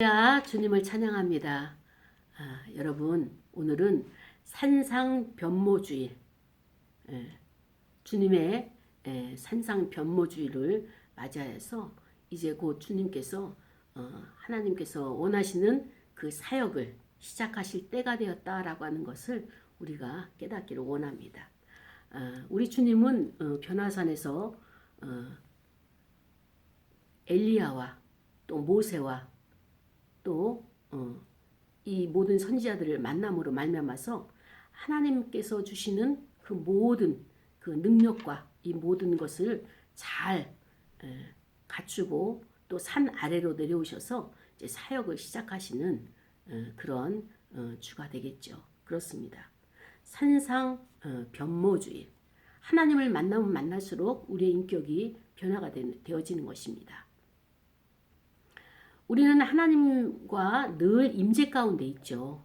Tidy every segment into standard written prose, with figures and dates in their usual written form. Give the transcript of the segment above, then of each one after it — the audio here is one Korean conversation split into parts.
야, 주님을 찬양합니다. 여러분, 오늘은 산상변모주일, 주님의 산상변모주일을 맞이하여서 이제 곧 주님께서 하나님께서 원하시는 그 사역을 시작하실 때가 되었다라고 하는 것을 우리가 깨닫기를 원합니다. 우리 주님은 변화산에서 엘리야와 또 모세와 또 이 모든 선지자들을 만남으로 말미암아서 하나님께서 주시는 그 모든 그 능력과 이 모든 것을 잘 갖추고 또 산 아래로 내려오셔서 이제 사역을 시작하시는 그런 주가 되겠죠. 그렇습니다. 산상 변모주의. 하나님을 만나면 만날수록 우리의 인격이 변화가 되어지는 것입니다. 우리는 하나님과 늘 임재 가운데 있죠.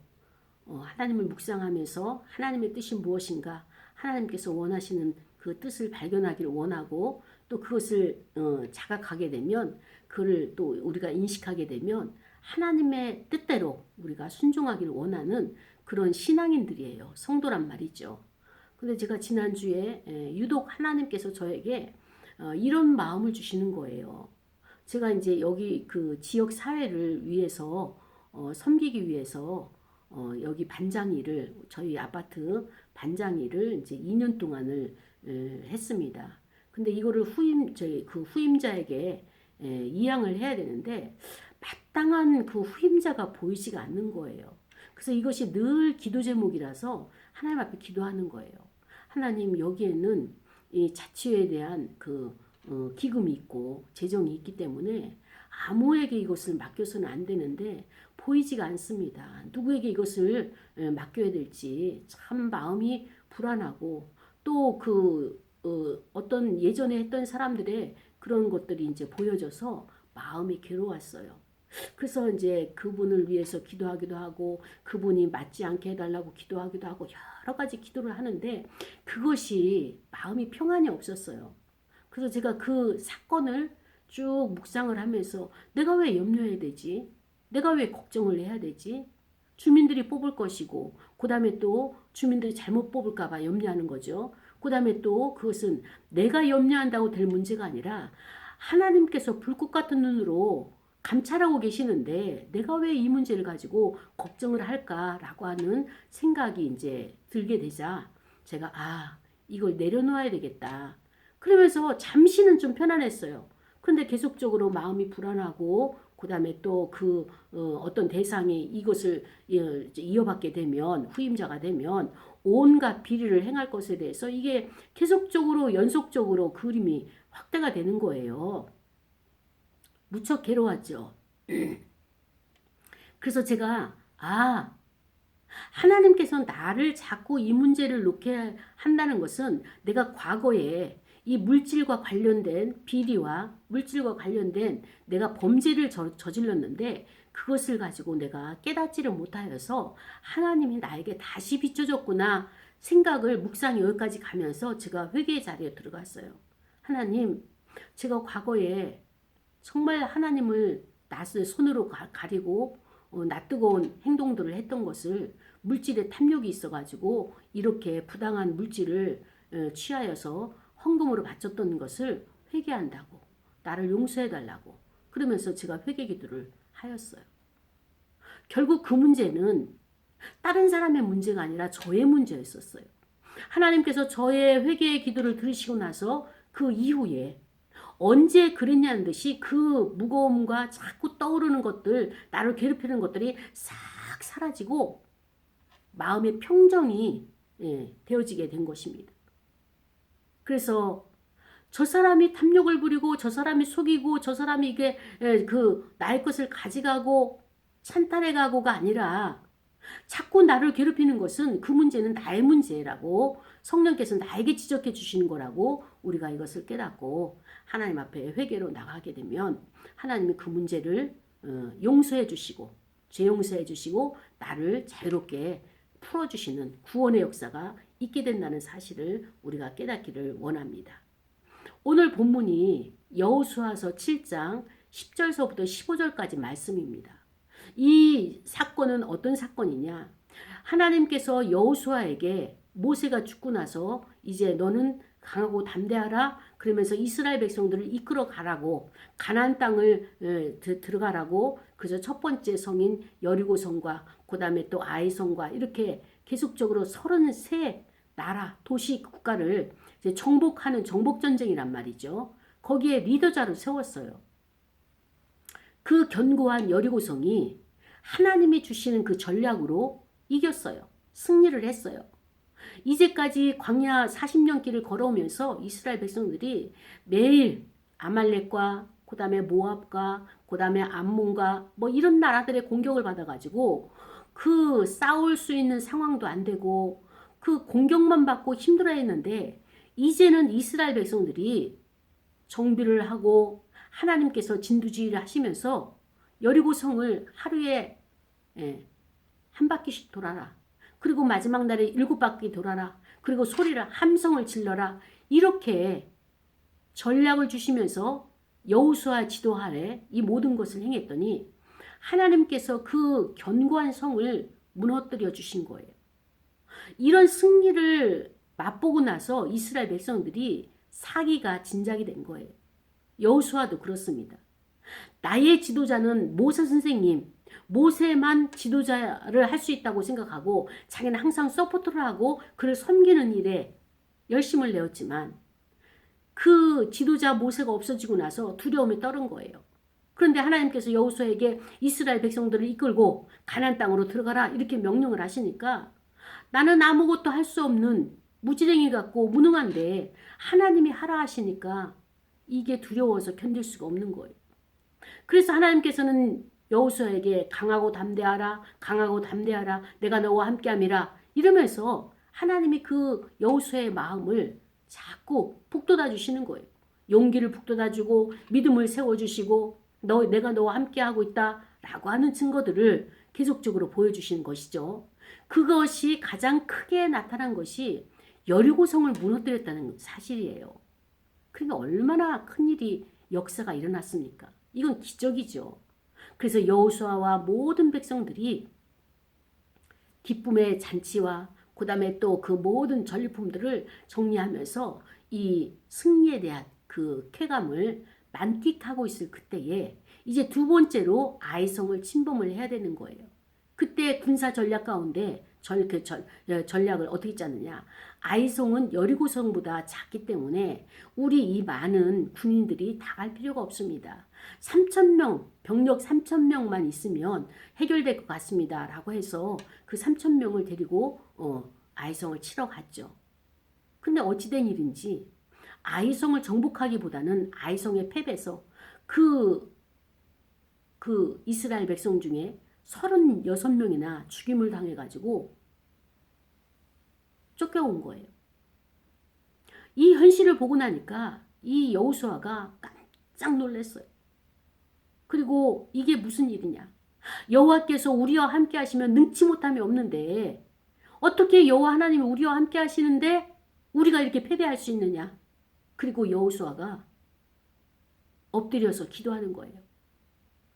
하나님을 묵상하면서 하나님의 뜻이 무엇인가, 하나님께서 원하시는 그 뜻을 발견하기를 원하고 또 그것을 자각하게 되면 그를 또 우리가 인식하게 되면 하나님의 뜻대로 우리가 순종하기를 원하는 그런 신앙인들이에요. 성도란 말이죠. 근데 제가 지난주에 유독 하나님께서 저에게 이런 마음을 주시는 거예요. 제가 이제 여기 그 지역 사회를 위해서 섬기기 위해서 여기 반장 일을 저희 아파트 반장 일을 이제 2년 동안을 했습니다. 근데 이거를 저희 그 후임자에게 이양을 해야 되는데 마땅한 그 후임자가 보이지가 않는 거예요. 그래서 이것이 늘 기도 제목이라서 하나님 앞에 기도하는 거예요. 하나님, 여기에는 이 자치회에 대한 그 기금이 있고 재정이 있기 때문에 아무에게 이것을 맡겨서는 안 되는데 보이지가 않습니다. 누구에게 이것을 맡겨야 될지 참 마음이 불안하고 또 어떤 예전에 했던 사람들의 그런 것들이 이제 보여져서 마음이 괴로웠어요. 그래서 이제 그분을 위해서 기도하기도 하고 그분이 맞지 않게 해달라고 기도하기도 하고 여러 가지 기도를 하는데 그것이 마음이 평안이 없었어요. 그래서 제가 그 사건을 쭉 묵상을 하면서 내가 왜 염려해야 되지? 내가 왜 걱정을 해야 되지? 주민들이 뽑을 것이고 그 다음에 또 주민들이 잘못 뽑을까 봐 염려하는 거죠. 그 다음에 또 그것은 내가 염려한다고 될 문제가 아니라 하나님께서 불꽃 같은 눈으로 감찰하고 계시는데 내가 왜 이 문제를 가지고 걱정을 할까라고 하는 생각이 이제 들게 되자 제가 이걸 내려놓아야 되겠다. 그러면서 잠시는 좀 편안했어요. 근데 계속적으로 마음이 불안하고 그 다음에 또 어떤 대상이 이것을 이어받게 되면 후임자가 되면 온갖 비리를 행할 것에 대해서 이게 계속적으로 연속적으로 그림이 확대가 되는 거예요. 무척 괴로웠죠. 그래서 제가 하나님께서 나를 자꾸 이 문제를 놓게 한다는 것은 내가 과거에 이 물질과 관련된 비리와 물질과 관련된 내가 범죄를 저질렀는데 그것을 가지고 내가 깨닫지를 못하여서 하나님이 나에게 다시 비춰줬구나 생각을 묵상이 여기까지 가면서 제가 회개의 자리에 들어갔어요. 하나님, 제가 과거에 정말 하나님을 낯을 손으로 가리고 낯뜨거운 행동들을 했던 것을 물질의 탐욕이 있어가지고 이렇게 부당한 물질을 취하여서 헌금으로 바쳤던 것을 회개한다고 나를 용서해달라고 그러면서 제가 회개 기도를 하였어요. 결국 그 문제는 다른 사람의 문제가 아니라 저의 문제였었어요. 하나님께서 저의 회개의 기도를 들으시고 나서 그 이후에 언제 그랬냐는 듯이 그 무거움과 자꾸 떠오르는 것들, 나를 괴롭히는 것들이 싹 사라지고 마음의 평정이 되어지게 된 것입니다. 그래서 저 사람이 탐욕을 부리고 저 사람이 속이고 저 사람이 이게 나의 것을 가져가고 찬탈해가고가 아니라 자꾸 나를 괴롭히는 것은 그 문제는 나의 문제라고 성령께서 나에게 지적해 주시는 거라고 우리가 이것을 깨닫고 하나님 앞에 회개로 나가게 되면 하나님이 그 문제를 용서해 주시고 죄 용서해 주시고 나를 자유롭게 풀어주시는 구원의 역사가 있게 된다는 사실을 우리가 깨닫기를 원합니다. 오늘 본문이 여호수아서 7장 10절서부터 15절까지 말씀입니다. 이 사건은 어떤 사건이냐? 하나님께서 여호수아에게 모세가 죽고 나서 이제 너는 강하고 담대하라 그러면서 이스라엘 백성들을 이끌어 가라고 가나안 땅을 들어가라고 그래서 첫 번째 성인 여리고성과 그다음에 또 아이성과 이렇게 계속적으로 33 나라 도시 국가를 이제 정복하는 정복 전쟁이란 말이죠. 거기에 리더자를 세웠어요. 그 견고한 여리고성이 하나님이 주시는 그 전략으로 이겼어요. 승리를 했어요. 이제까지 광야 40년 길을 걸어오면서 이스라엘 백성들이 매일 아말렉과 그 다음에 모압과 그 다음에 암몬과 뭐 이런 나라들의 공격을 받아가지고 그 싸울 수 있는 상황도 안 되고 그 공격만 받고 힘들어했는데 이제는 이스라엘 백성들이 정비를 하고 하나님께서 진두지휘를 하시면서 여리고성을 하루에 한 바퀴씩 돌아라. 그리고 마지막 날에 7바퀴 돌아라. 그리고 소리를 함성을 질러라. 이렇게 전략을 주시면서 여호수아 지도 아래 이 모든 것을 행했더니 하나님께서 그 견고한 성을 무너뜨려 주신 거예요. 이런 승리를 맛보고 나서 이스라엘 백성들이 사기가 진작이 된 거예요. 여호수아도 그렇습니다. 나의 지도자는 모세 선생님, 모세만 지도자를 할 수 있다고 생각하고 자기는 항상 서포트를 하고 그를 섬기는 일에 열심을 내었지만 그 지도자 모세가 없어지고 나서 두려움에 떨은 거예요. 그런데 하나님께서 여호수아에게 이스라엘 백성들을 이끌고 가나안 땅으로 들어가라 이렇게 명령을 하시니까 나는 아무것도 할 수 없는 무지랭이 같고 무능한데 하나님이 하라 하시니까 이게 두려워서 견딜 수가 없는 거예요. 그래서 하나님께서는 여호수아에게 강하고 담대하라, 강하고 담대하라, 내가 너와 함께함이라 이러면서 하나님이 그 여호수아의 마음을 자꾸 북돋아 주시는 거예요. 용기를 북돋아 주고 믿음을 세워주시고 내가 너와 함께하고 있다라고 하는 증거들을 계속적으로 보여주시는 것이죠. 그것이 가장 크게 나타난 것이 여리고성을 무너뜨렸다는 사실이에요. 그러니까 얼마나 큰일이 역사가 일어났습니까? 이건 기적이죠. 그래서 여호수아와 모든 백성들이 기쁨의 잔치와 그 다음에 또 그 모든 전리품들을 정리하면서 이 승리에 대한 그 쾌감을 만끽하고 있을 그때에 이제 두 번째로 아이성을 침범을 해야 되는 거예요. 그때 군사 전략 가운데 전략을 어떻게 짰느냐. 아이성은 여리고성보다 작기 때문에 우리 이 많은 군인들이 다 갈 필요가 없습니다. 3,000명, 병력 3,000명만 있으면 해결될 것 같습니다. 라고 해서 그 3,000명을 데리고 아이성을 치러 갔죠. 근데 어찌된 일인지 아이성을 정복하기보다는 아이성의 패배에서 그 이스라엘 백성 중에 36명이나 죽임을 당해가지고 쫓겨온 거예요. 이 현실을 보고 나니까 이 여호수아가 깜짝 놀랐어요. 그리고 이게 무슨 일이냐. 여호와께서 우리와 함께 하시면 능치 못함이 없는데 어떻게 여호와 하나님이 우리와 함께 하시는데 우리가 이렇게 패배할 수 있느냐. 그리고 여호수아가 엎드려서 기도하는 거예요.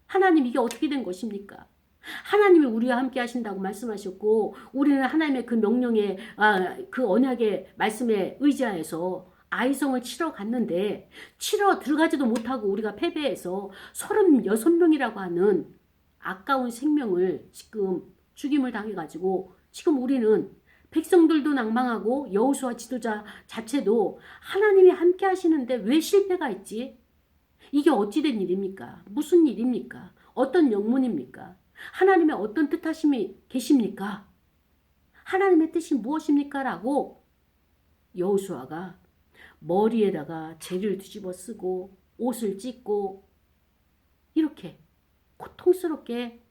하나님 이게 어떻게 된 것입니까? 하나님이 우리와 함께 하신다고 말씀하셨고 우리는 하나님의 그 명령에 그 언약의 말씀에 의지하여서 아이성을 치러 갔는데 치러 들어가지도 못하고 우리가 패배해서 36명이라고 하는 아까운 생명을 지금 죽임을 당해가지고 지금 우리는 백성들도 낭망하고 여호수아 지도자 자체도 하나님이 함께 하시는데 왜 실패가 있지? 이게 어찌된 일입니까? 무슨 일입니까? 어떤 영문입니까? 하나님의 어떤 뜻하심이 계십니까? 하나님의 뜻이 무엇입니까? 라고 여호수아가 머리에다가 재를 뒤집어 쓰고 옷을 찢고 이렇게 고통스럽게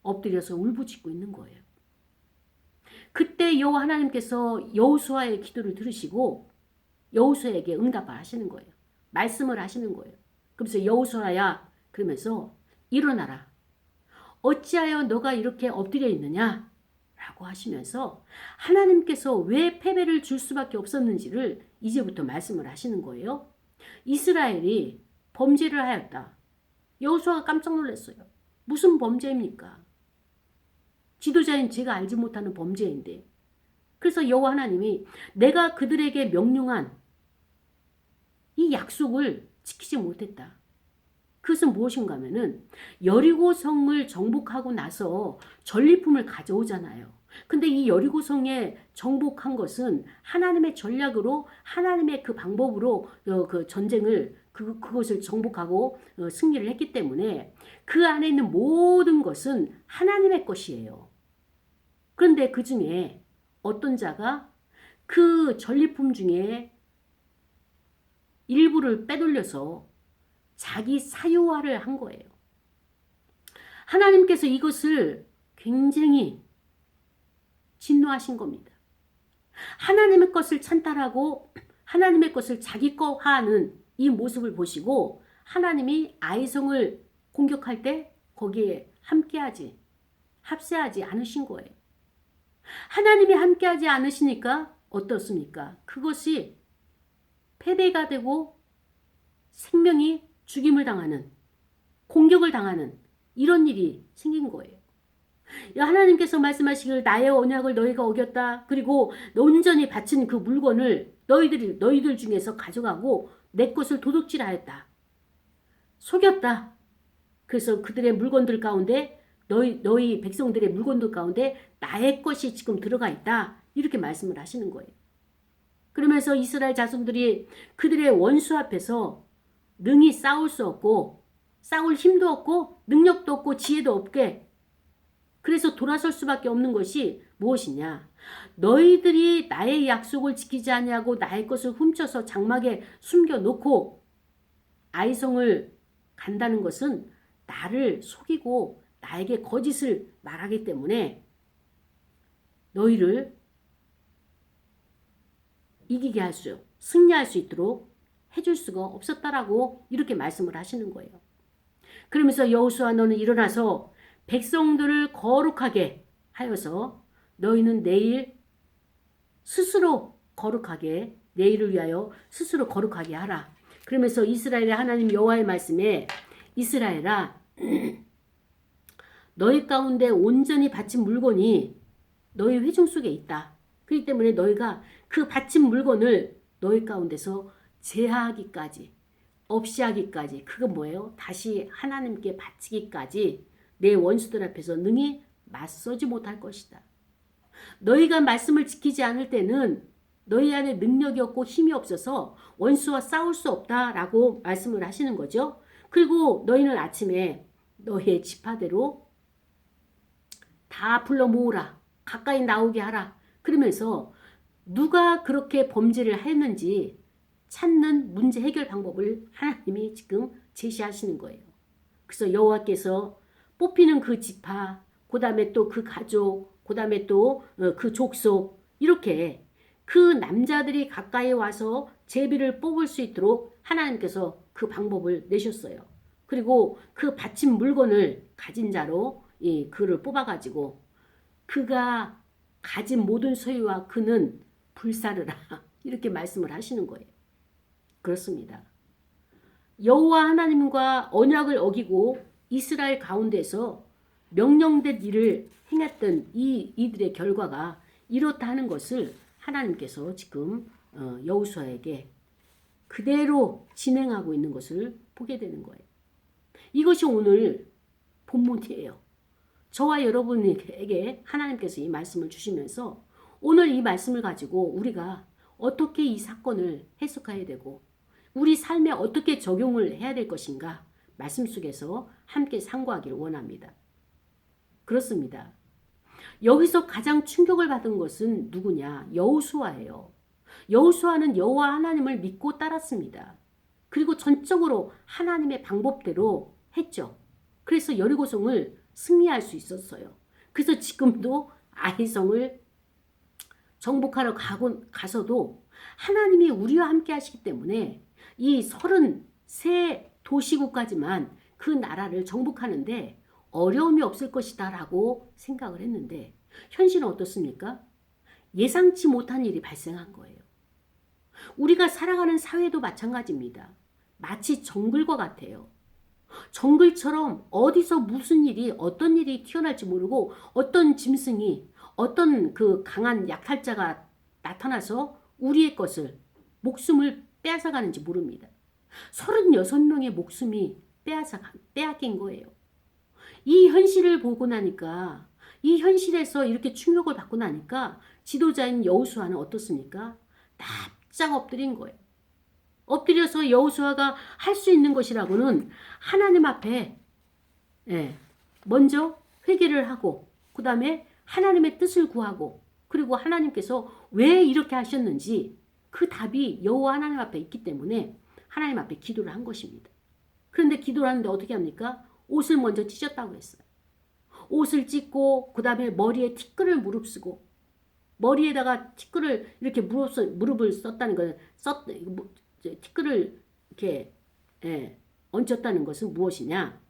엎드려서 울부짖고 있는 거예요. 그때 여호와 하나님께서 여호수아의 기도를 들으시고 여호수아에게 응답을 하시는 거예요. 말씀을 하시는 거예요. 그래서 여호수아야 그러면서 일어나라. 어찌하여 너가 이렇게 엎드려 있느냐? 라고 하시면서 하나님께서 왜 패배를 줄 수밖에 없었는지를 이제부터 말씀을 하시는 거예요. 이스라엘이 범죄를 하였다. 여호수아가 깜짝 놀랐어요. 무슨 범죄입니까? 지도자인 제가 알지 못하는 범죄인데. 그래서 여호와 하나님이 내가 그들에게 명령한 이 약속을 지키지 못했다. 그것은 무엇인가 하면은 여리고성을 정복하고 나서 전리품을 가져오잖아요. 근데 이 여리고성에 정복한 것은 하나님의 전략으로 하나님의 그 방법으로 그 전쟁을 그것을 정복하고 승리를 했기 때문에 그 안에 있는 모든 것은 하나님의 것이에요. 그런데 그 중에 어떤 자가 그 전리품 중에 일부를 빼돌려서 자기 사유화를 한 거예요. 하나님께서 이것을 굉장히 진노하신 겁니다. 하나님의 것을 찬탈하고 하나님의 것을 자기 거화하는 이 모습을 보시고 하나님이 아이성을 공격할 때 거기에 합세하지 않으신 거예요. 하나님이 함께하지 않으시니까 어떻습니까? 그것이 패배가 되고 생명이 죽임을 당하는, 공격을 당하는 이런 일이 생긴 거예요. 하나님께서 말씀하시길 나의 언약을 너희가 어겼다. 그리고 온전히 바친 그 물건을 너희들 중에서 가져가고 내 것을 도둑질하였다. 속였다. 그래서 그들의 물건들 가운데 너희 백성들의 물건들 가운데 나의 것이 지금 들어가 있다. 이렇게 말씀을 하시는 거예요. 그러면서 이스라엘 자손들이 그들의 원수 앞에서 능히 싸울 수 없고 싸울 힘도 없고 능력도 없고 지혜도 없게 그래서 돌아설 수밖에 없는 것이 무엇이냐. 너희들이 나의 약속을 지키지 아니하고 나의 것을 훔쳐서 장막에 숨겨놓고 아이성을 간다는 것은 나를 속이고 나에게 거짓을 말하기 때문에 너희를 이기게 승리할 수 있도록 해줄 수가 없었다라고 이렇게 말씀을 하시는 거예요. 그러면서 여호수아 너는 일어나서 백성들을 거룩하게 하여서 너희는 내일 스스로 거룩하게 내일을 위하여 스스로 거룩하게 하라. 그러면서 이스라엘의 하나님 여호와의 말씀에 이스라엘아 너희 가운데 온전히 바친 물건이 너희 회중 속에 있다. 그렇기 때문에 너희가 그 바친 물건을 너희 가운데서 제하하기까지 없이 하기까지 그건 뭐예요? 다시 하나님께 바치기까지 내 원수들 앞에서 능히 맞서지 못할 것이다. 너희가 말씀을 지키지 않을 때는 너희 안에 능력이 없고 힘이 없어서 원수와 싸울 수 없다라고 말씀을 하시는 거죠. 그리고 너희는 아침에 너희의 지파대로 다 불러 모으라. 가까이 나오게 하라. 그러면서 누가 그렇게 범죄를 했는지 찾는 문제 해결 방법을 하나님이 지금 제시하시는 거예요. 그래서 여호와께서 뽑히는 그 지파, 그 다음에 또 그 가족, 그 다음에 또 그 족속 이렇게 그 남자들이 가까이 와서 제비를 뽑을 수 있도록 하나님께서 그 방법을 내셨어요. 그리고 그 바친 물건을 가진 자로 그를 뽑아가지고 그가 가진 모든 소유와 그는 불사르라 이렇게 말씀을 하시는 거예요. 그렇습니다. 여호와 하나님과 언약을 어기고 이스라엘 가운데서 명령된 일을 행했던 이들의 결과가 이렇다 하는 것을 하나님께서 지금 여호수아에게 그대로 진행하고 있는 것을 보게 되는 거예요. 이것이 오늘 본문이에요. 저와 여러분에게 하나님께서 이 말씀을 주시면서 오늘 이 말씀을 가지고 우리가 어떻게 이 사건을 해석해야 되고 우리 삶에 어떻게 적용을 해야 될 것인가 말씀 속에서 함께 상고하기를 원합니다. 그렇습니다. 여기서 가장 충격을 받은 것은 누구냐? 여호수아예요. 여호수아는 여호와 하나님을 믿고 따랐습니다. 그리고 전적으로 하나님의 방법대로 했죠. 그래서 여리고성을 승리할 수 있었어요. 그래서 지금도 아이성을 정복하러 가서도 하나님이 우리와 함께 하시기 때문에 이 33 도시국까지만 그 나라를 정복하는데 어려움이 없을 것이다 라고 생각을 했는데 현실은 어떻습니까? 예상치 못한 일이 발생한 거예요. 우리가 살아가는 사회도 마찬가지입니다. 마치 정글과 같아요. 정글처럼 어디서 무슨 일이 어떤 일이 튀어날지 모르고 어떤 짐승이 어떤 그 강한 약탈자가 나타나서 우리의 것을 목숨을 빼앗아가는지 모릅니다. 36명의 목숨이 빼앗긴 거예요. 이 현실을 보고 나니까 이 현실에서 이렇게 충격을 받고 나니까 지도자인 여호수아는 어떻습니까? 납작 엎드린 거예요. 엎드려서 여호수아가 할 수 있는 것이라고는 하나님 앞에 먼저 회개를 하고 그 다음에 하나님의 뜻을 구하고 그리고 하나님께서 왜 이렇게 하셨는지 그 답이 여호와 하나님 앞에 있기 때문에 하나님 앞에 기도를 한 것입니다. 그런데 기도를 하는데 어떻게 합니까? 옷을 먼저 찢었다고 했어요. 옷을 찢고 그 다음에 머리에 티끌을 무릅쓰고 머리에다가 티끌을 이렇게 무릎을 썼다는 건 티끌을 이렇게 얹었다는 것은 무엇이냐?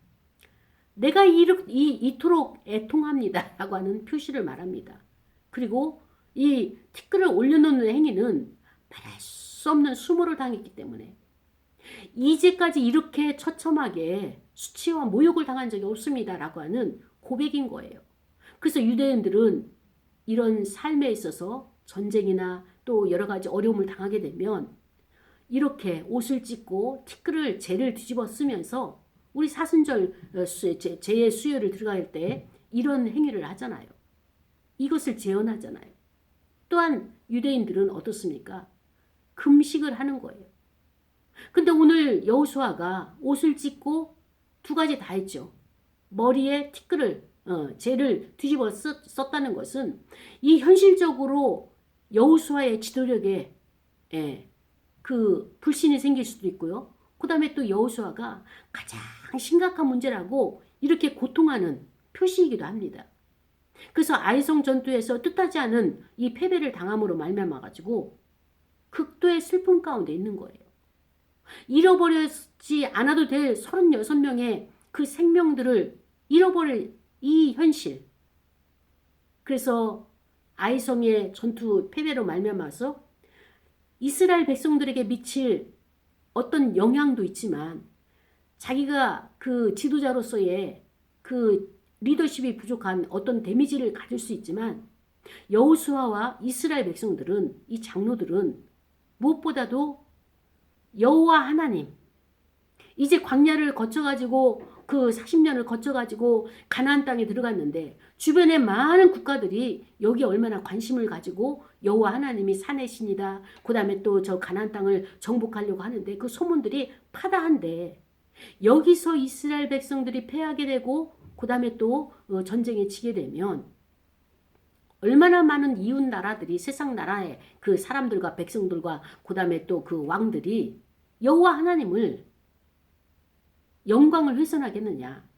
내가 이토록 애통합니다 라고 하는 표시를 말합니다. 그리고 이 티끌을 올려놓는 행위는 말할 수 없는 수모를 당했기 때문에 이제까지 이렇게 처참하게 수치와 모욕을 당한 적이 없습니다 라고 하는 고백인 거예요. 그래서 유대인들은 이런 삶에 있어서 전쟁이나 또 여러 가지 어려움을 당하게 되면 이렇게 옷을 찢고 티끌을 재를 뒤집어 쓰면서 우리 사순절 제의 수요를 들어갈 때 이런 행위를 하잖아요. 이것을 재현하잖아요. 또한 유대인들은 어떻습니까? 금식을 하는 거예요. 근데 오늘 여호수아가 옷을 찢고 두 가지 다 했죠. 머리에 티끌을 재를 뒤집어 썼다는 것은 이 현실적으로 여호수아의 지도력에 그 불신이 생길 수도 있고요. 그 다음에 또 여호수아가 가장 심각한 문제라고 이렇게 고통하는 표시이기도 합니다. 그래서 아이성 전투에서 뜻하지 않은 이 패배를 당함으로 말미암아 가지고 극도의 슬픔 가운데 있는 거예요. 잃어버리지 않아도 될 36명의 그 생명들을 잃어버릴 이 현실. 그래서 아이성의 전투 패배로 말미암아서 이스라엘 백성들에게 미칠 어떤 영향도 있지만 자기가 그 지도자로서의 그 리더십이 부족한 어떤 데미지를 가질 수 있지만 여호수아와 이스라엘 백성들은 이 장로들은 무엇보다도 여호와 하나님 이제 광야를 거쳐가지고 그 40년을 거쳐가지고 가나안 땅에 들어갔는데 주변의 많은 국가들이 여기 얼마나 관심을 가지고 여호와 하나님이 산의 신이다. 그 다음에 또 저 가나안 땅을 정복하려고 하는데 그 소문들이 파다한데 여기서 이스라엘 백성들이 패하게 되고 그 다음에 또 전쟁에 지게 되면 얼마나 많은 이웃 나라들이 세상 나라의 그 사람들과 백성들과 그 다음에 또 그 왕들이 여호와 하나님을 영광을 훼손하겠느냐.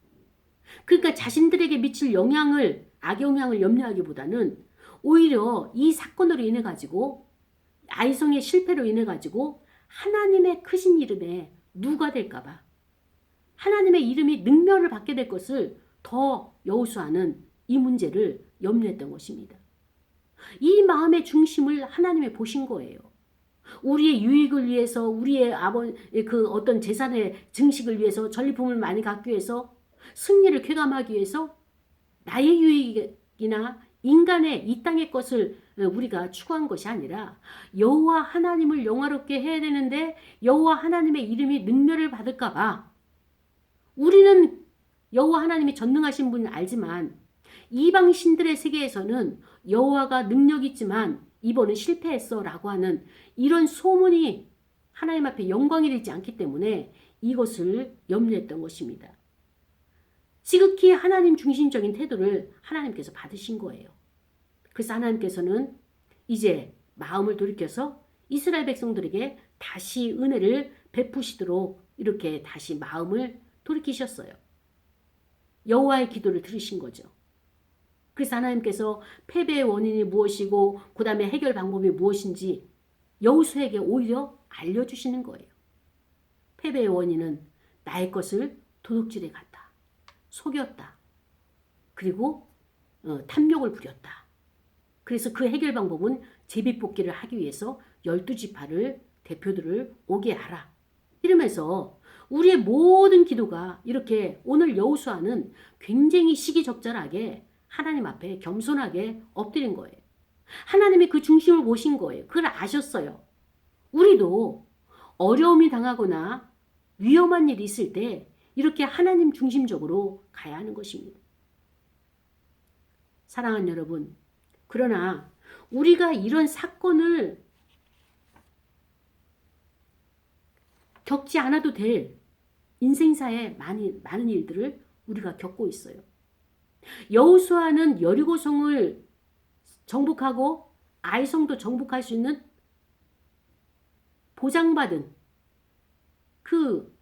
그러니까 자신들에게 미칠 악영향을 염려하기보다는 오히려 이 사건으로 인해 가지고 아이성의 실패로 인해 가지고 하나님의 크신 이름에 누가 될까 봐 하나님의 이름이 능멸을 받게 될 것을 더 여호수아는 이 문제를 염려했던 것입니다. 이 마음의 중심을 하나님이 보신 거예요. 우리의 유익을 위해서 우리의 그 어떤 재산의 증식을 위해서 전리품을 많이 갖기 위해서 승리를 쾌감하기 위해서 나의 유익이나 인간의 이 땅의 것을 우리가 추구한 것이 아니라 여호와 하나님을 영화롭게 해야 되는데 여호와 하나님의 이름이 능멸을 받을까 봐 우리는 여호와 하나님이 전능하신 분을 알지만 이방 신들의 세계에서는 여호와가 능력 있지만 이번은 실패했어 라고 하는 이런 소문이 하나님 앞에 영광이 되지 않기 때문에 이것을 염려했던 것입니다. 지극히 하나님 중심적인 태도를 하나님께서 받으신 거예요. 그래서 하나님께서는 이제 마음을 돌이켜서 이스라엘 백성들에게 다시 은혜를 베푸시도록 이렇게 다시 마음을 돌이키셨어요. 여호와의 기도를 들으신 거죠. 그래서 하나님께서 패배의 원인이 무엇이고 그 다음에 해결 방법이 무엇인지 여호수아에게 오히려 알려주시는 거예요. 패배의 원인은 나의 것을 도둑질해 갔다. 속였다. 그리고 탐욕을 부렸다. 그래서 그 해결 방법은 제비뽑기를 하기 위해서 12지파를 대표들을 오게 하라. 이러면서 우리의 모든 기도가 이렇게 오늘 여호수아는 굉장히 시기적절하게 하나님 앞에 겸손하게 엎드린 거예요. 하나님이 그 중심을 보신 거예요. 그걸 아셨어요. 우리도 어려움이 당하거나 위험한 일이 있을 때 이렇게 하나님 중심적으로 가야 하는 것입니다. 사랑하는 여러분, 그러나 우리가 이런 사건을 겪지 않아도 될 인생사에 많은 일들을 우리가 겪고 있어요. 여호수아는 여리고성을 정복하고 아이성도 정복할 수 있는 보장받은 그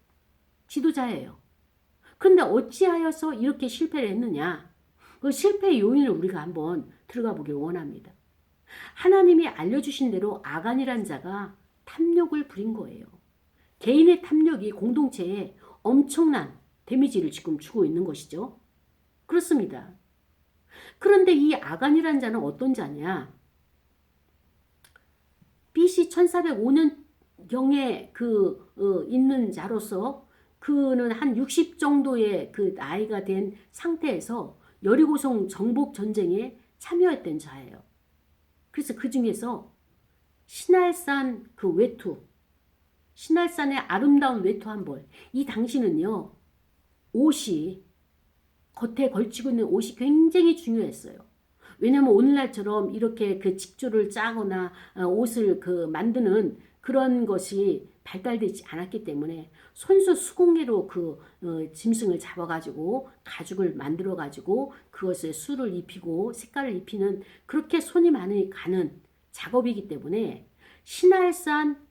지도자예요. 그런데 어찌하여서 이렇게 실패를 했느냐? 그 실패의 요인을 우리가 한번 들어가 보길 원합니다. 하나님이 알려주신 대로 아간이란 자가 탐욕을 부린 거예요. 개인의 탐욕이 공동체에 엄청난 데미지를 지금 주고 있는 것이죠. 그렇습니다. 그런데 이 아간이란 자는 어떤 자냐? BC 1405년경에 있는 자로서 그는 한 60 정도의 그 나이가 된 상태에서 여리고성 정복 전쟁에 참여했던 자예요. 그래서 그 중에서 신할산 그 외투, 신할산의 아름다운 외투 한 벌. 이 당시는요, 옷이 겉에 걸치고 있는 옷이 굉장히 중요했어요. 왜냐하면 오늘날처럼 이렇게 그 직조를 짜거나 옷을 만드는 그런 것이 발달되지 않았기 때문에 손수 수공예로 짐승을 잡아가지고 가죽을 만들어가지고 그것에 수를 입히고 색깔을 입히는 그렇게 손이 많이 가는 작업이기 때문에 신할산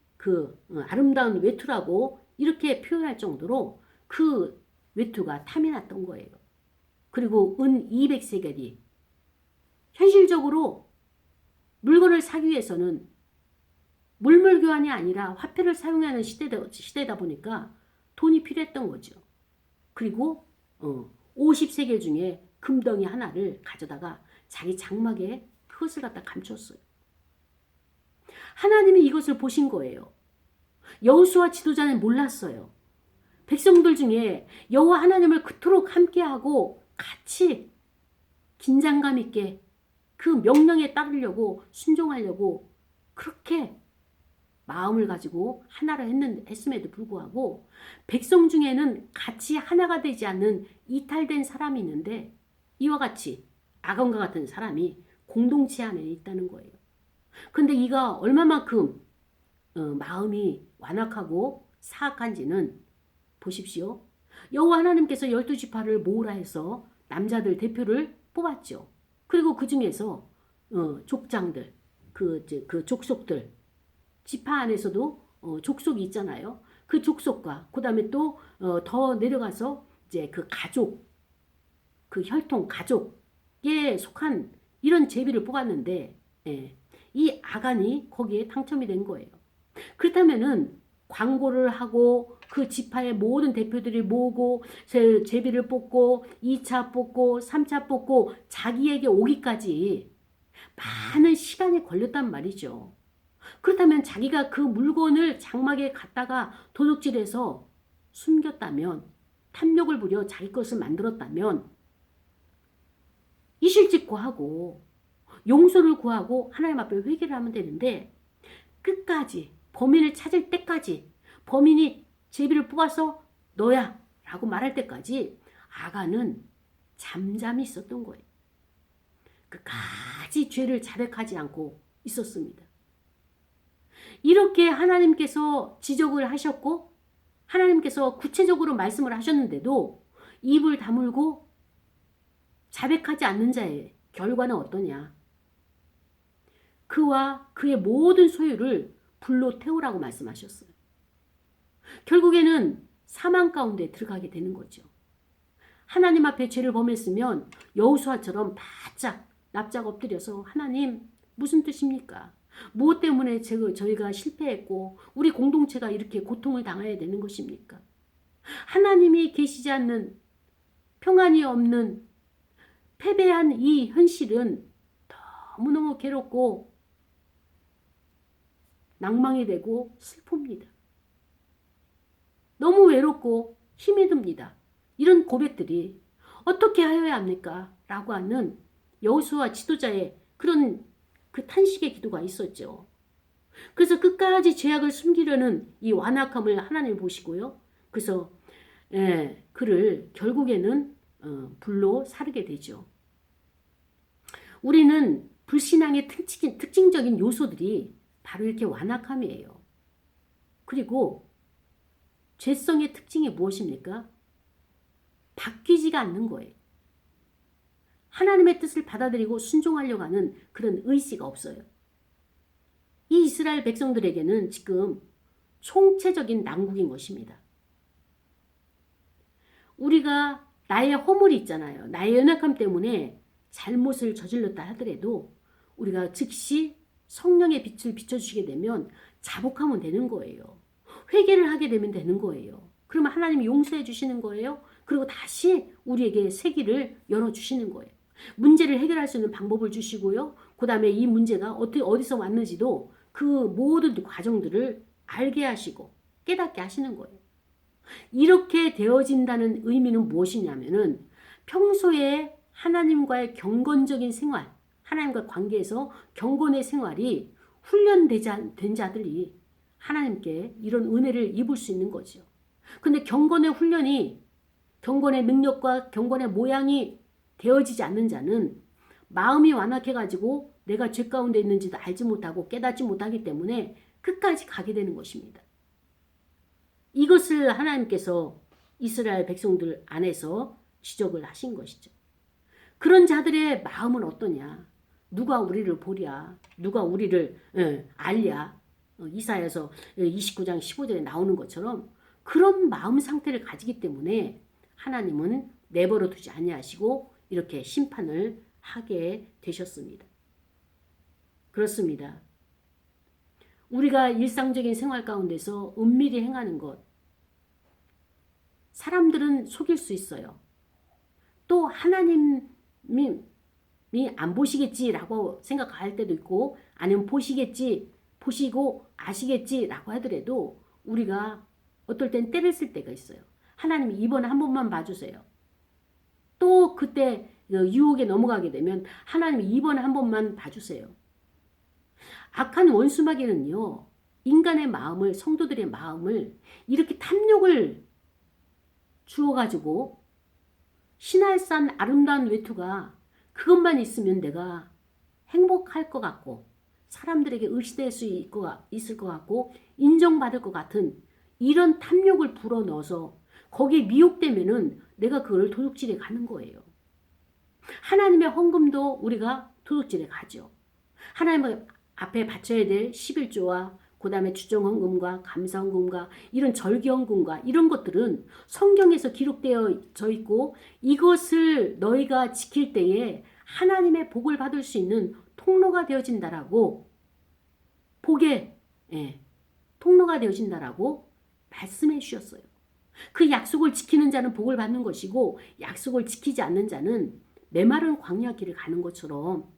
아름다운 외투라고 이렇게 표현할 정도로 그 외투가 탐이 났던 거예요. 그리고 은 200세겔이 현실적으로 물건을 사기 위해서는 물물 교환이 아니라 화폐를 사용하는 시대다 보니까 돈이 필요했던 거죠. 그리고 50세겔 중에 금덩이 하나를 가져다가 자기 장막에 그것을 갖다 감췄어요. 하나님이 이것을 보신 거예요. 여호수아 지도자는 몰랐어요. 백성들 중에 여호와 하나님을 그토록 함께하고 같이 긴장감 있게 그 명령에 따르려고 순종하려고 그렇게 마음을 가지고 하나를 했음에도 불구하고 백성 중에는 같이 하나가 되지 않는 이탈된 사람이 있는데 이와 같이 아간과 같은 사람이 공동체 안에 있다는 거예요. 근데 이가 얼마만큼 마음이 완악하고 사악한지는 보십시오. 여호와 하나님께서 12지파를 모으라 해서 남자들 대표를 뽑았죠. 그리고 그 중에서 족장들, 그 족속들, 지파 안에서도 족속이 있잖아요. 그 족속과 그 다음에 또 더 내려가서 이제 그 가족, 그 혈통 가족에 속한 이런 제비를 뽑았는데 이 아간이 거기에 당첨이 된 거예요. 그렇다면은 광고를 하고 그 지파의 모든 대표들이 모으고 제비를 뽑고 2차 뽑고 3차 뽑고 자기에게 오기까지 많은 시간이 걸렸단 말이죠. 그렇다면 자기가 그 물건을 장막에 갖다가 도둑질해서 숨겼다면, 탐욕을 부려 자기 것을 만들었다면 이실직 구하고 용서를 구하고 하나님 앞에 회개를 하면 되는데 끝까지 범인을 찾을 때까지 범인이 제비를 뽑아서 너야 라고 말할 때까지 아간은 잠잠히 있었던 거예요. 끝까지 죄를 자백하지 않고 있었습니다. 이렇게 하나님께서 지적을 하셨고 하나님께서 구체적으로 말씀을 하셨는데도 입을 다물고 자백하지 않는 자의 결과는 어떠냐? 그와 그의 모든 소유를 불로 태우라고 말씀하셨어요. 결국에는 사망 가운데 들어가게 되는 거죠. 하나님 앞에 죄를 범했으면 여호수아처럼 바짝 납작 엎드려서 하나님 무슨 뜻입니까? 무엇 때문에 저희가 실패했고 우리 공동체가 이렇게 고통을 당해야 되는 것입니까? 하나님이 계시지 않는 평안이 없는 패배한 이 현실은 너무너무 괴롭고 낭망이 되고 슬픕니다. 너무 외롭고 힘이 듭니다. 이런 고백들이 어떻게 하여야 합니까? 라고 하는 여호수아 지도자의 그런 그 탄식의 기도가 있었죠. 그래서 끝까지 죄악을 숨기려는 이 완악함을 하나님 보시고요. 그래서 그를 결국에는 불로 사르게 되죠. 우리는 불신앙의 특징적인 요소들이 바로 이렇게 완악함이에요. 그리고 죄성의 특징이 무엇입니까? 바뀌지가 않는 거예요. 하나님의 뜻을 받아들이고 순종하려고 하는 그런 의지가 없어요. 이 이스라엘 백성들에게는 지금 총체적인 난국인 것입니다. 우리가 나의 허물이 있잖아요. 나의 연약함 때문에 잘못을 저질렀다 하더라도 우리가 즉시 성령의 빛을 비춰주시게 되면 자복하면 되는 거예요. 회개를 하게 되면 되는 거예요. 그러면 하나님이 용서해 주시는 거예요. 그리고 다시 우리에게 새 길을 열어주시는 거예요. 문제를 해결할 수 있는 방법을 주시고요. 그 다음에 이 문제가 어디서 왔는지도 그 모든 과정들을 알게 하시고 깨닫게 하시는 거예요. 이렇게 되어진다는 의미는 무엇이냐면은 평소에 하나님과의 경건적인 생활, 하나님과 관계에서 경건의 생활이 훈련된 자들이 하나님께 이런 은혜를 입을 수 있는 거죠. 근데 경건의 훈련이 경건의 능력과 경건의 모양이 되어지지 않는 자는 마음이 완악해가지고 내가 죄 가운데 있는지도 알지 못하고 깨닫지 못하기 때문에 끝까지 가게 되는 것입니다. 이것을 하나님께서 이스라엘 백성들 안에서 지적을 하신 것이죠. 그런 자들의 마음은 어떠냐? 누가 우리를 보랴? 누가 우리를 알랴? 이사야서 29장 15절에 나오는 것처럼 그런 마음 상태를 가지기 때문에 하나님은 내버려 두지 아니하시고 이렇게 심판을 하게 되셨습니다. 그렇습니다. 우리가 일상적인 생활 가운데서 은밀히 행하는 것, 사람들은 속일 수 있어요. 또 하나님이 안 보시겠지라고 생각할 때도 있고 아니면 보시고 아시겠지라고 하더라도 우리가 어떨 땐 때를 쓸 때가 있어요. 하나님 이번에 한 번만 봐주세요. 또 그때 유혹에 넘어가게 되면 하나님 이번에 한 번만 봐주세요. 악한 원수마귀는요. 인간의 마음을 성도들의 마음을 이렇게 탐욕을 주어가지고 신할산 아름다운 외투가 그것만 있으면 내가 행복할 것 같고 사람들에게 의시될 수 있을 것 같고 인정받을 것 같은 이런 탐욕을 불어넣어서 거기에 미혹되면은 내가 그걸 도둑질에 가는 거예요. 하나님의 헌금도 우리가 도둑질에 가죠. 하나님 앞에 바쳐야 될 11조와 그 다음에 주정헌금과 감사헌금과 이런 절기헌금과 이런 것들은 성경에서 기록되어져 있고 이것을 너희가 지킬 때에 하나님의 복을 받을 수 있는 통로가 되어진다라고 복의 통로가 되어진다라고 말씀해 주셨어요. 그 약속을 지키는 자는 복을 받는 것이고 약속을 지키지 않는 자는 메마른 광야 길을 가는 것처럼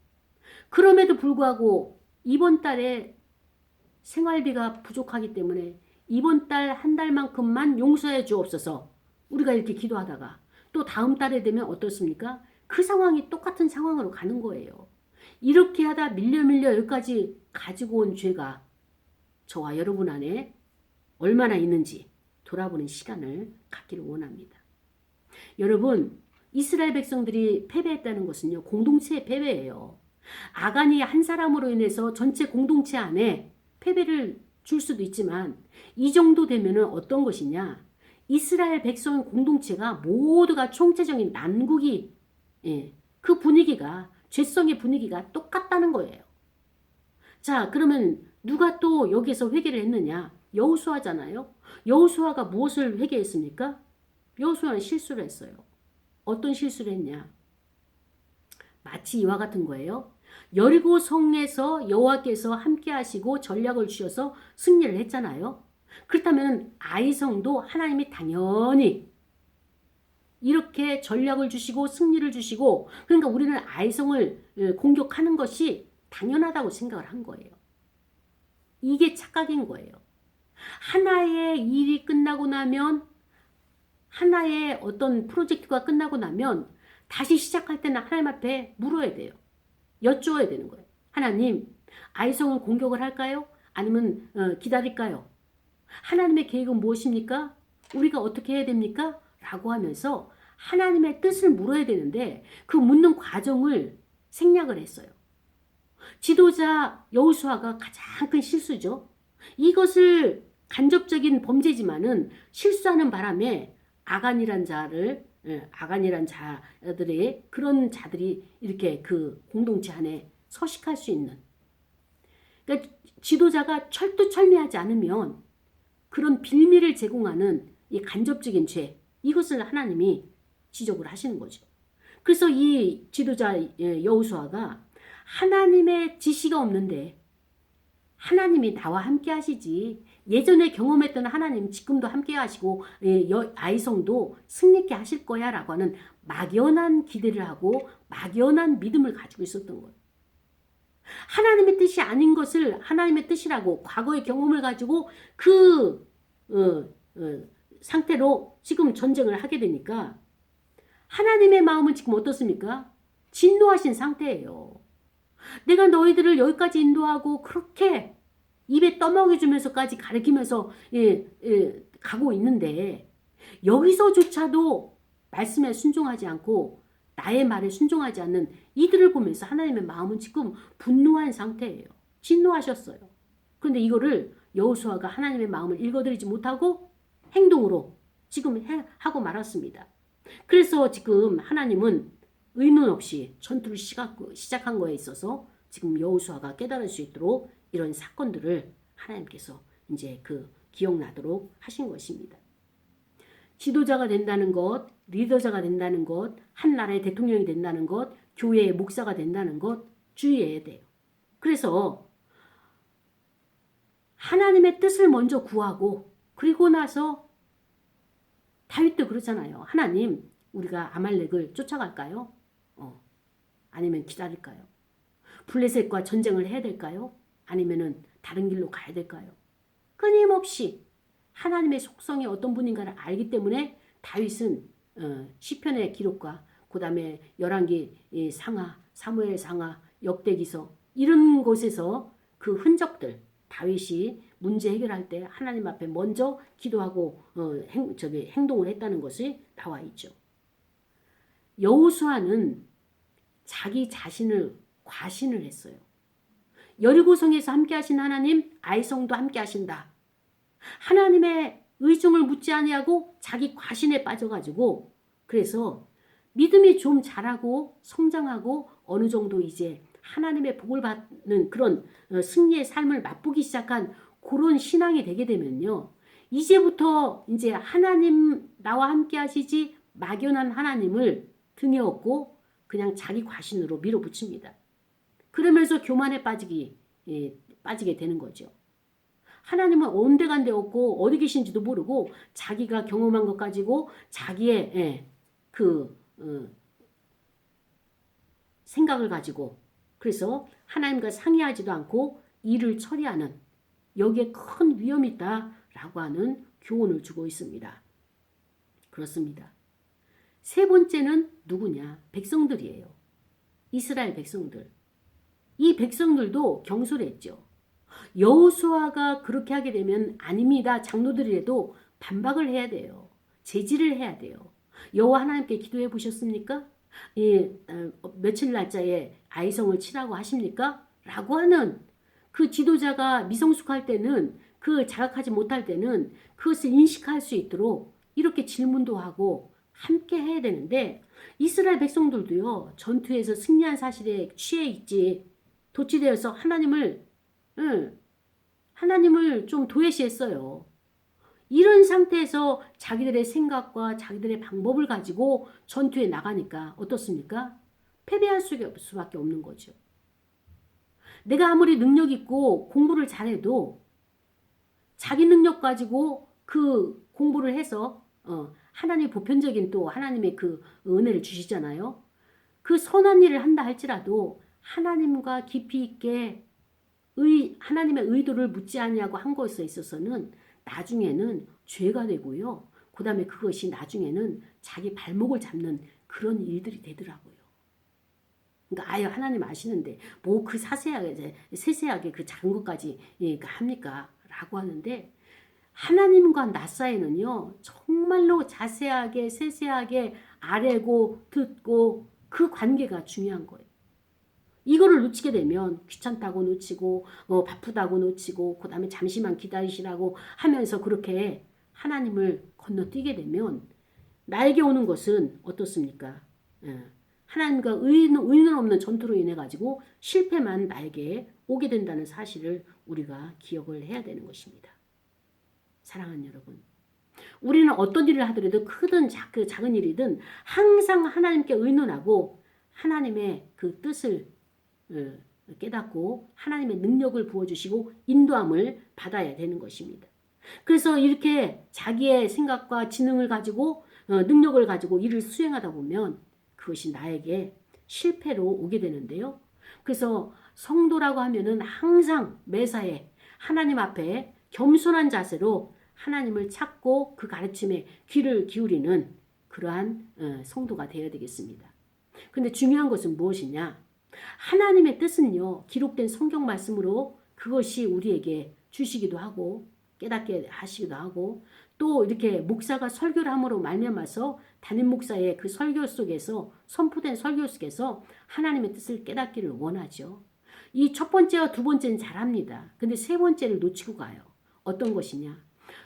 그럼에도 불구하고 이번 달에 생활비가 부족하기 때문에 이번 달 한 달만큼만 용서해 주옵소서 우리가 이렇게 기도하다가 또 다음 달에 되면 어떻습니까? 그 상황이 똑같은 상황으로 가는 거예요. 이렇게 하다 밀려 여기까지 가지고 온 죄가 저와 여러분 안에 얼마나 있는지 돌아보는 시간을 갖기를 원합니다. 여러분 이스라엘 백성들이 패배했다는 것은요. 공동체의 패배예요. 아간이 한 사람으로 인해서 전체 공동체 안에 패배를 줄 수도 있지만 이 정도 되면 어떤 것이냐. 이스라엘 백성 공동체가 모두가 총체적인 난국이 그 분위기가 죄성의 분위기가 똑같다는 거예요. 자 그러면 누가 또 여기서 회개를 했느냐. 여호수아잖아요. 여호수아가 무엇을 회개했습니까? 여호수아는 실수를 했어요. 어떤 실수를 했냐. 마치 이와 같은 거예요. 여리고 성에서 여호와께서 함께 하시고 전략을 주셔서 승리를 했잖아요. 그렇다면 아이성도 하나님이 당연히 이렇게 전략을 주시고 승리를 주시고 그러니까 우리는 아이성을 공격하는 것이 당연하다고 생각을 한 거예요. 이게 착각인 거예요. 하나의 일이 끝나고 나면, 하나의 어떤 프로젝트가 끝나고 나면 다시 시작할 때는 하나님 앞에 물어야 돼요. 여쭈어야 되는 거예요. 하나님, 아이성을 공격을 할까요? 아니면 기다릴까요? 하나님의 계획은 무엇입니까? 우리가 어떻게 해야 됩니까? 라고 하면서 하나님의 뜻을 물어야 되는데 그 묻는 과정을 생략을 했어요. 지도자 여호수아가 가장 큰 실수죠. 이것을 간접적인 범죄지만은 실수하는 바람에 아간이란 자들의 그런 자들이 이렇게 그 공동체 안에 서식할 수 있는. 그러니까 지도자가 철두철미하지 않으면 그런 빌미를 제공하는 이 간접적인 죄, 이것을 하나님이 지적을 하시는 거죠. 그래서 이 지도자 여호수아가 하나님의 지시가 없는데 하나님이 나와 함께 하시지, 예전에 경험했던 하나님 지금도 함께 하시고 아이성도 승리케 하실 거야 라고 하는 막연한 기대를 하고 막연한 믿음을 가지고 있었던 거예요. 하나님의 뜻이 아닌 것을 하나님의 뜻이라고 과거의 경험을 가지고 그 상태로 지금 전쟁을 하게 되니까 하나님의 마음은 지금 어떻습니까? 진노하신 상태예요. 내가 너희들을 여기까지 인도하고 그렇게 입에 떠먹여주면서까지 가르치면서 가고 있는데 여기서조차도 말씀에 순종하지 않고 나의 말에 순종하지 않는 이들을 보면서 하나님의 마음은 지금 분노한 상태예요. 진노하셨어요. 그런데 이거를 여호수아가 하나님의 마음을 읽어드리지 못하고 행동으로 지금 하고 말았습니다. 그래서 지금 하나님은 의논 없이 전투를 시작한 거에 있어서 지금 여호수아가 깨달을 수 있도록 이런 사건들을 하나님께서 이제 기억나도록 하신 것입니다. 지도자가 된다는 것, 리더자가 된다는 것, 한 나라의 대통령이 된다는 것, 교회의 목사가 된다는 것 주의해야 돼요. 그래서 하나님의 뜻을 먼저 구하고 그리고 나서 다윗도 그러잖아요. 하나님, 우리가 아말렉을 쫓아갈까요? 아니면 기다릴까요? 블레셋과 전쟁을 해야 될까요? 아니면은 다른 길로 가야 될까요? 끊임없이 하나님의 속성이 어떤 분인가를 알기 때문에 다윗은 시편의 기록과 그 다음에 열왕기 상하, 사무엘 상하, 역대기서 이런 곳에서 그 흔적들, 다윗이 문제 해결할 때 하나님 앞에 먼저 기도하고 행동을 했다는 것이 나와 있죠. 여호수아는 자기 자신을 과신을 했어요. 여리고성에서 함께 하신 하나님, 아이성도 함께 하신다. 하나님의 의중을 묻지 아니하고 자기 과신에 빠져가지고 그래서 믿음이 좀 자라고 성장하고 어느 정도 이제 하나님의 복을 받는 그런 승리의 삶을 맛보기 시작한 그런 신앙이 되게 되면요. 이제부터 이제 하나님 나와 함께 하시지 막연한 하나님을 등에 업고 그냥 자기 과신으로 밀어붙입니다. 그러면서 교만에 빠지게 되는 거죠. 하나님은 온데간데 없고 어디 계신지도 모르고 자기가 경험한 것 가지고 자기의 생각을 가지고 그래서 하나님과 상의하지도 않고 일을 처리하는 여기에 큰 위험이 있다라고 하는 교훈을 주고 있습니다. 그렇습니다. 세 번째는 누구냐? 백성들이에요. 이스라엘 백성들. 이 백성들도 경솔했죠. 여호수아가 그렇게 하게 되면 아닙니다. 장로들이라도 반박을 해야 돼요. 제지를 해야 돼요. 여호와 하나님께 기도해 보셨습니까? 며칠 날짜에 아이성을 치라고 하십니까? 라고 하는 그 지도자가 미성숙할 때는 그 자각하지 못할 때는 그것을 인식할 수 있도록 이렇게 질문도 하고 함께 해야 되는데 이스라엘 백성들도요. 전투에서 승리한 사실에 취해 있지 도취되어서 하나님을 좀 도외시했어요. 이런 상태에서 자기들의 생각과 자기들의 방법을 가지고 전투에 나가니까 어떻습니까? 패배할 수밖에 없는 거죠. 내가 아무리 능력 있고 공부를 잘해도 자기 능력 가지고 그 공부를 해서 하나님의 보편적인 또 하나님의 그 은혜를 주시잖아요. 그 선한 일을 한다 할지라도 하나님과 깊이 있게 하나님의 의도를 묻지 아니하고 한 것에 있어서는 나중에는 죄가 되고요. 그 다음에 그것이 나중에는 자기 발목을 잡는 그런 일들이 되더라고요. 그러니까 아예 하나님 아시는데 뭐 그 세세하게 그 작은 것까지 합니까? 라고 하는데 하나님과 나 사이는요. 정말로 자세하게 세세하게 아뢰고 듣고 그 관계가 중요한 거예요. 이거를 놓치게 되면 귀찮다고 놓치고 바쁘다고 놓치고 그 다음에 잠시만 기다리시라고 하면서 그렇게 하나님을 건너뛰게 되면 나에게 오는 것은 어떻습니까? 하나님과 의는 없는 전투로 인해 가지고 실패만 나에게 오게 된다는 사실을 우리가 기억을 해야 되는 것입니다. 사랑하는 여러분, 우리는 어떤 일을 하더라도 크든 작은 일이든 항상 하나님께 의논하고 하나님의 그 뜻을 깨닫고 하나님의 능력을 부어주시고 인도함을 받아야 되는 것입니다. 그래서 이렇게 자기의 생각과 지능을 가지고 능력을 가지고 일을 수행하다 보면 그것이 나에게 실패로 오게 되는데요. 그래서 성도라고 하면은 항상 매사에 하나님 앞에 겸손한 자세로 하나님을 찾고 그 가르침에 귀를 기울이는 그러한 성도가 되어야 되겠습니다. 근데 중요한 것은 무엇이냐? 하나님의 뜻은요. 기록된 성경 말씀으로 그것이 우리에게 주시기도 하고 깨닫게 하시기도 하고 또 이렇게 목사가 설교를 함으로 말미암아서 담임 목사의 그 설교 속에서 선포된 설교 속에서 하나님의 뜻을 깨닫기를 원하죠. 이 첫 번째와 두 번째는 잘합니다. 근데 세 번째를 놓치고 가요. 어떤 것이냐?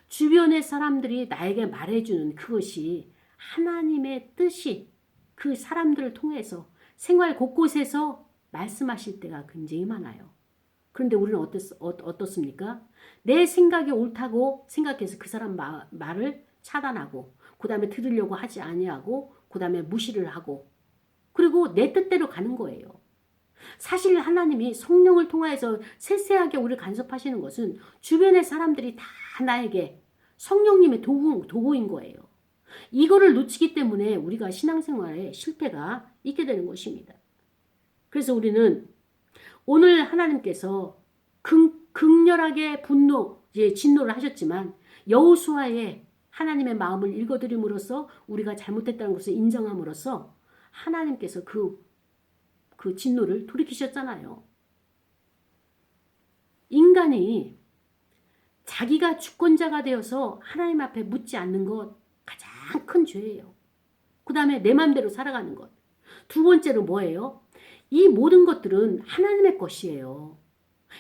주변의 사람들이 나에게 말해주는 그것이 하나님의 뜻이 그 사람들을 통해서 생활 곳곳에서 말씀하실 때가 굉장히 많아요. 그런데 우리는 어떻습니까? 내 생각이 옳다고 생각해서 그 사람 말을 차단하고 그 다음에 들으려고 하지 아니하고 그 다음에 무시를 하고 그리고 내 뜻대로 가는 거예요. 사실 하나님이 성령을 통하여서 세세하게 우리를 간섭하시는 것은 주변의 사람들이 다 나에게 성령님의 도구인 거예요. 이거를 놓치기 때문에 우리가 신앙생활에 실패가 있게 되는 것입니다. 그래서 우리는 오늘 하나님께서 극렬하게 진노를 하셨지만 여호수아의 하나님의 마음을 읽어드림으로써 우리가 잘못했다는 것을 인정함으로써 하나님께서 그 진노를 돌이키셨잖아요. 인간이 자기가 주권자가 되어서 하나님 앞에 묻지 않는 것 가장 큰 죄예요. 그 다음에 내 마음대로 살아가는 것. 두 번째로 뭐예요? 이 모든 것들은 하나님의 것이에요.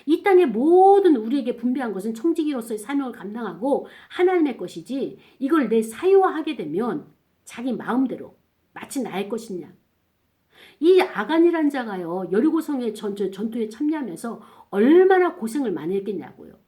이 땅의 모든 우리에게 분배한 것은 청지기로서의 사명을 감당하고 하나님의 것이지 이걸 내 사유화하게 되면 자기 마음대로 마치 나의 것이냐. 이 아간이란 자가요. 여리고성의 전투에 참여하면서 얼마나 고생을 많이 했겠냐고요.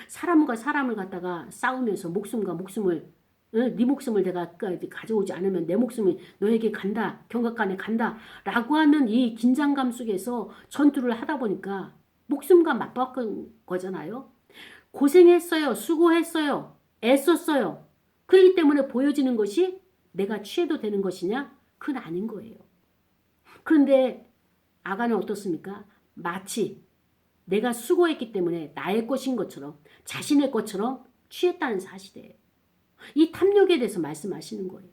사람과 사람을 갖다가 싸우면서 목숨과 목숨을 네 목숨을 내가 가져오지 않으면 내 목숨이 너에게 간다. 경각간에 간다. 라고 하는 이 긴장감 속에서 전투를 하다 보니까 목숨과 맞바꾼 거잖아요. 고생했어요. 수고했어요. 애썼어요. 그렇기 때문에 보여지는 것이 내가 취해도 되는 것이냐? 그건 아닌 거예요. 그런데 아간은 어떻습니까? 마치 내가 수고했기 때문에 나의 것인 것처럼 자신의 것처럼 취했다는 사실이에요. 이 탐욕에 대해서 말씀하시는 거예요.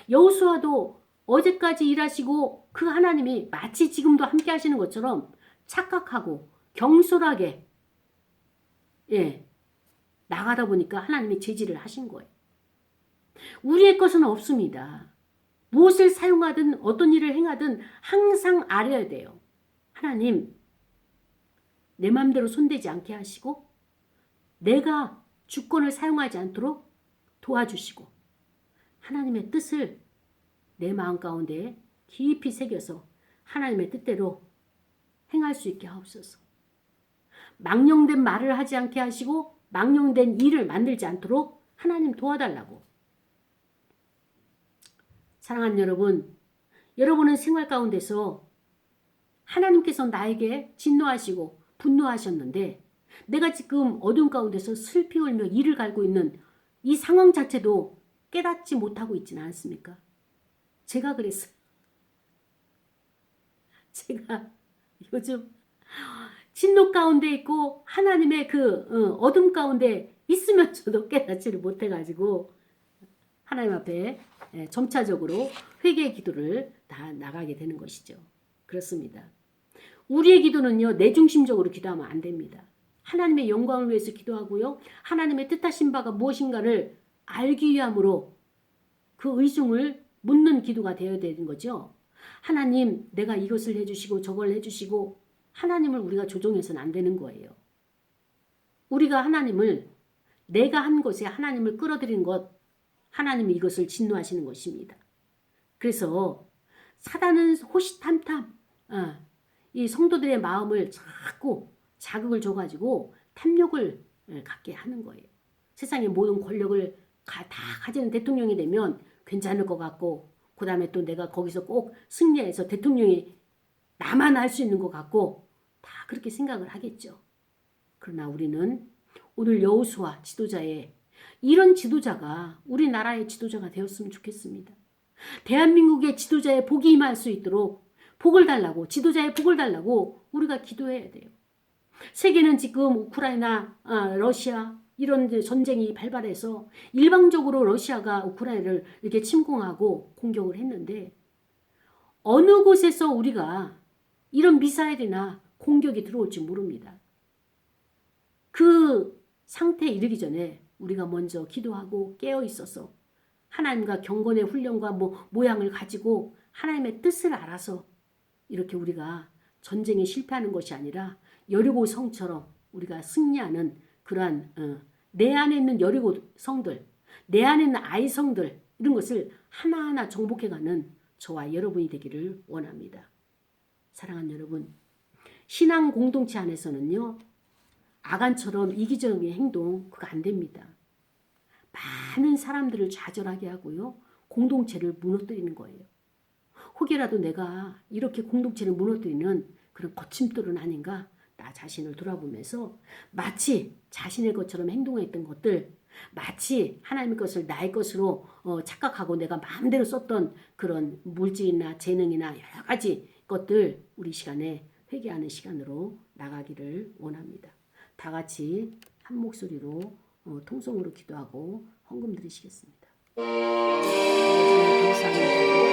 여호수아도 어제까지 일하시고 그 하나님이 마치 지금도 함께 하시는 것처럼 착각하고 경솔하게 나가다 보니까 하나님이 제지를 하신 거예요. 우리의 것은 없습니다. 무엇을 사용하든 어떤 일을 행하든 항상 알아야 돼요. 하나님, 내 마음대로 손대지 않게 하시고 내가 주권을 사용하지 않도록 도와주시고 하나님의 뜻을 내 마음 가운데 깊이 새겨서 하나님의 뜻대로 행할 수 있게 하옵소서. 망령된 말을 하지 않게 하시고 망령된 일을 만들지 않도록 하나님 도와달라고. 사랑하는 여러분, 여러분은 생활 가운데서 하나님께서 나에게 진노하시고 분노하셨는데 내가 지금 어두운 가운데서 슬피 울며 이를 갈고 있는 이 상황 자체도 깨닫지 못하고 있지는 않습니까? 제가 그랬어요. 제가 요즘 진노 가운데 있고 하나님의 그 어둠 가운데 있으면서도 깨닫지를 못해가지고 하나님 앞에 점차적으로 회개의 기도를 다 나가게 되는 것이죠. 그렇습니다. 우리의 기도는요, 내 중심적으로 기도하면 안 됩니다. 하나님의 영광을 위해서 기도하고요, 하나님의 뜻하신 바가 무엇인가를 알기 위함으로 그 의중을 묻는 기도가 되어야 되는 거죠. 하나님, 내가 이것을 해주시고 저걸 해주시고, 하나님을 우리가 조종해서는 안 되는 거예요. 우리가 하나님을, 내가 한 것에 하나님을 끌어들이는 것, 하나님이 이것을 진노하시는 것입니다. 그래서 사단은 호시탐탐 이 성도들의 마음을 자꾸 자극을 줘가지고 탐욕을 갖게 하는 거예요. 세상의 모든 권력을 다 가지는 대통령이 되면 괜찮을 것 같고, 그 다음에 또 내가 거기서 꼭 승리해서 대통령이 나만 할 수 있는 것 같고, 다 그렇게 생각을 하겠죠. 그러나 우리는 오늘 여호수아 지도자의 이런 지도자가 우리나라의 지도자가 되었으면 좋겠습니다. 대한민국의 지도자의 복이 임할 수 있도록 복을 달라고, 지도자의 복을 달라고 우리가 기도해야 돼요. 세계는 지금 우크라이나, 러시아 이런 전쟁이 발발해서 일방적으로 러시아가 우크라이나를 이렇게 침공하고 공격을 했는데, 어느 곳에서 우리가 이런 미사일이나 공격이 들어올지 모릅니다. 그 상태에 이르기 전에 우리가 먼저 기도하고 깨어 있어서 하나님과 경건의 훈련과 모양을 가지고 하나님의 뜻을 알아서 이렇게 우리가 전쟁에 실패하는 것이 아니라 여리고 성처럼 우리가 승리하는 그러한 내 안에 있는 여리고 성들, 내 안에 있는 아이 성들, 이런 것을 하나하나 정복해가는 저와 여러분이 되기를 원합니다. 사랑하는 여러분, 신앙 공동체 안에서는요, 아간처럼 이기적인 행동 그거 안 됩니다. 많은 사람들을 좌절하게 하고요, 공동체를 무너뜨리는 거예요. 혹여라도 내가 이렇게 공동체를 무너뜨리는 그런 거침돌은 아닌가, 나 자신을 돌아보면서 마치 자신의 것처럼 행동했던 것들, 마치 하나님의 것을 나의 것으로 착각하고 내가 마음대로 썼던 그런 물질이나 재능이나 여러 가지 것들, 우리 시간에 회개하는 시간으로 나가기를 원합니다. 다 같이 한 목소리로 통성으로 기도하고 헌금 드리시겠습니다. 감사합니다.